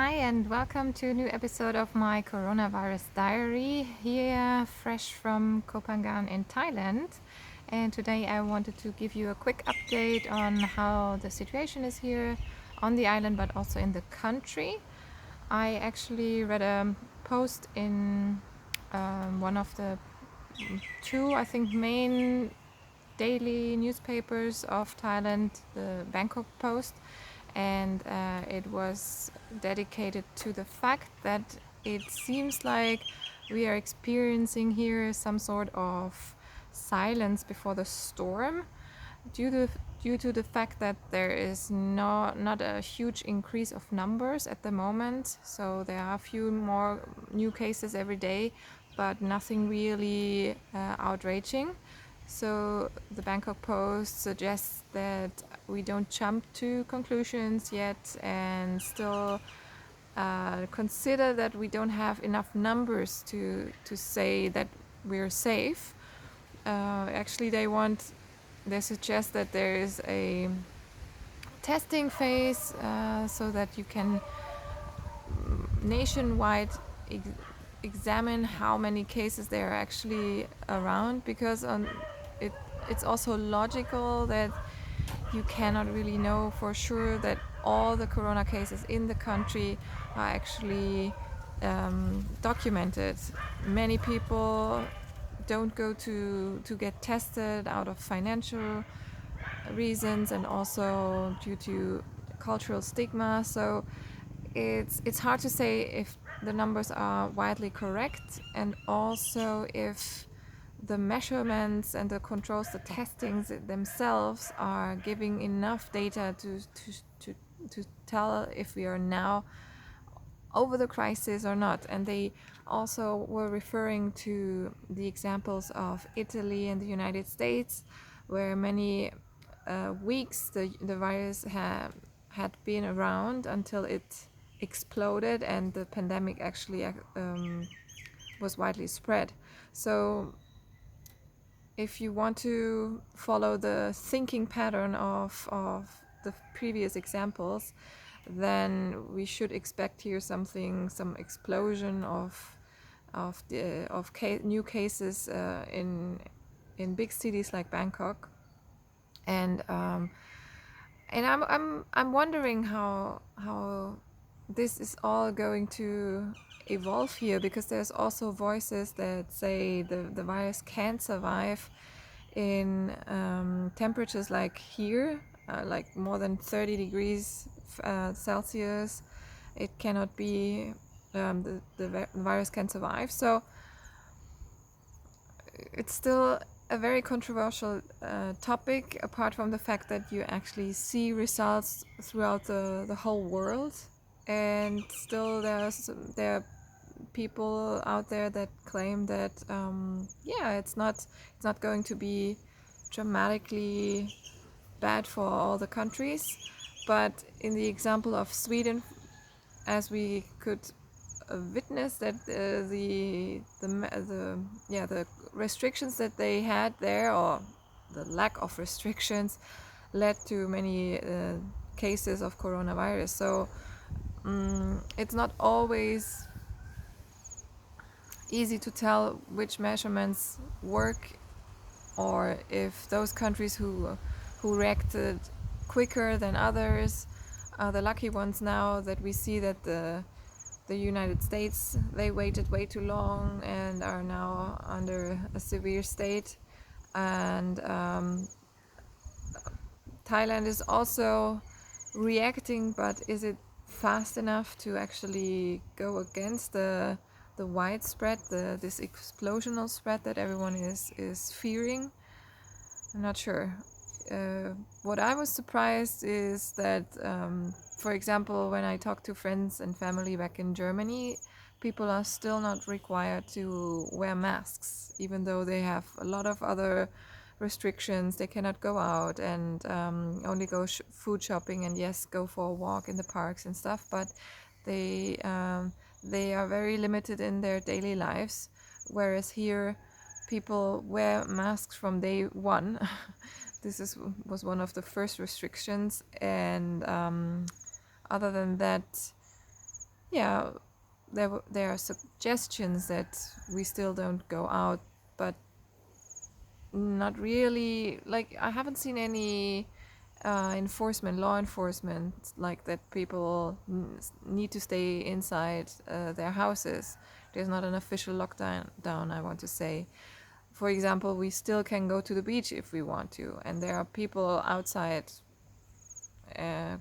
Hi and welcome to a new episode of my coronavirus diary here fresh from Koh Phangan in Thailand. And today I wanted to give you a quick update on how the situation is here on the island but also in the country. I actually read a post in one of the two, I think, main daily newspapers of Thailand, the Bangkok Post, and it was dedicated to the fact that it seems like we are experiencing here some sort of silence before the storm due to due to the fact that there is not a huge increase of numbers at the moment. So there are a few more new cases every day, but nothing really outraging. So the Bangkok Post suggests that we don't jump to conclusions yet and still consider that we don't have enough numbers to say that we're safe. Actually, they suggest that there is a testing phase so that you can nationwide examine how many cases there are actually around, because it, it's also logical that you cannot really know for sure that all the corona cases in the country are actually documented. Many people don't go to get tested out of financial reasons and also due to cultural stigma. So it's hard to say if the numbers are widely correct, and also if the measurements and the controls, the testings themselves are giving enough data to tell if we are now over the crisis or not. And they also were referring to the examples of Italy and the United States, where many weeks the virus had been around until it exploded and the pandemic actually was widely spread. So if you want to follow the thinking pattern of the previous examples, then we should expect here some explosion of new cases in big cities like Bangkok, and I'm wondering how this is all going to evolve here, because there's also voices that say the virus can't survive in temperatures like here, like more than 30 degrees Celsius. It cannot be, the virus can survive. So it's still a very controversial topic, apart from the fact that you actually see results throughout the whole world. And still there are people out there that claim that it's not going to be dramatically bad for all the countries. But in the example of Sweden, as we could witness that the restrictions that they had there, or the lack of restrictions, led to many cases of coronavirus. So it's not always easy to tell which measurements work, or if those countries who reacted quicker than others are the lucky ones. Now that we see that the United States, they waited way too long and are now under a severe state, and Thailand is also reacting, but is it fast enough to actually go against the widespread, this explosional spread that everyone is fearing? I'm not sure. What I was surprised is that, for example, when I talk to friends and family back in Germany, people are still not required to wear masks, even though they have a lot of other restrictions. They cannot go out and only go food shopping, and yes, go for a walk in the parks and stuff, but they are very limited in their daily lives, whereas here people wear masks from day one. Was one of the first restrictions, and other than that, Yeah, there are suggestions that we still don't go out, but not really. Like, I haven't seen any law enforcement, like that people need to stay inside their houses. There's not an official lockdown, I want to say. For example, we still can go to the beach if we want to, and there are people outside, uh,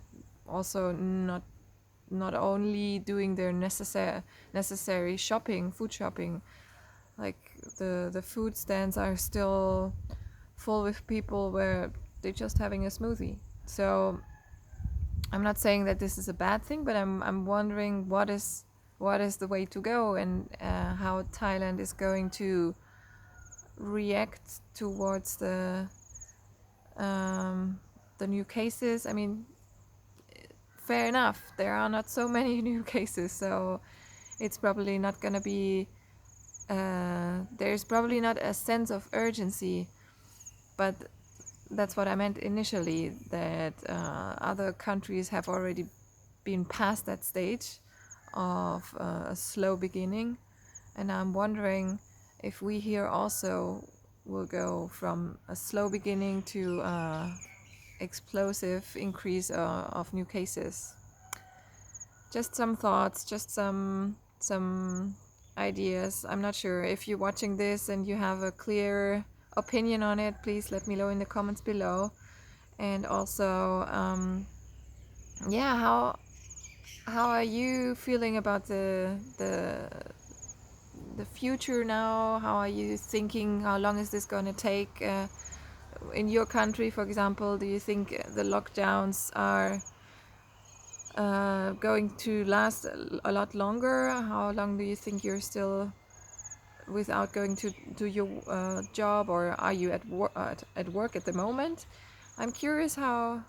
also not only doing their necessary shopping, food shopping. Like, the food stands are still full with people where they're just having a smoothie. So I'm not saying that this is a bad thing, but I'm wondering what is the way to go, and how Thailand is going to react towards the new cases. I mean, fair enough, there are not so many new cases, so it's probably not going to be. There's probably not a sense of urgency, but that's what I meant initially. That other countries have already been past that stage of a slow beginning, and I'm wondering if we here also will go from a slow beginning to explosive increase of new cases. Just some thoughts, just some ideas. I'm not sure if you're watching this and you have a clear opinion on it. Please let me know in the comments below. And also, yeah, how are you feeling about the future now? How are you thinking? How long is this going to take? In your country, for example, do you think the lockdowns are going to last a lot longer? How long do you think you're still without going to do your job, or are you at work at the moment? I'm curious how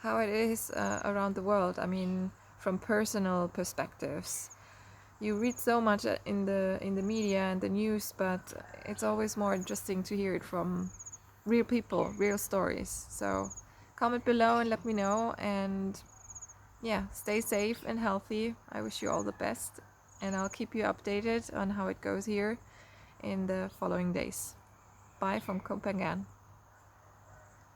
it is around the world. I mean, from personal perspectives. You read so much in the media and the news, but it's always more interesting to hear it from real people, real stories. So comment below and let me know, and yeah, stay safe and healthy. I wish you all the best, and I'll keep you updated on how it goes here in the following days. Bye from Copenhagen.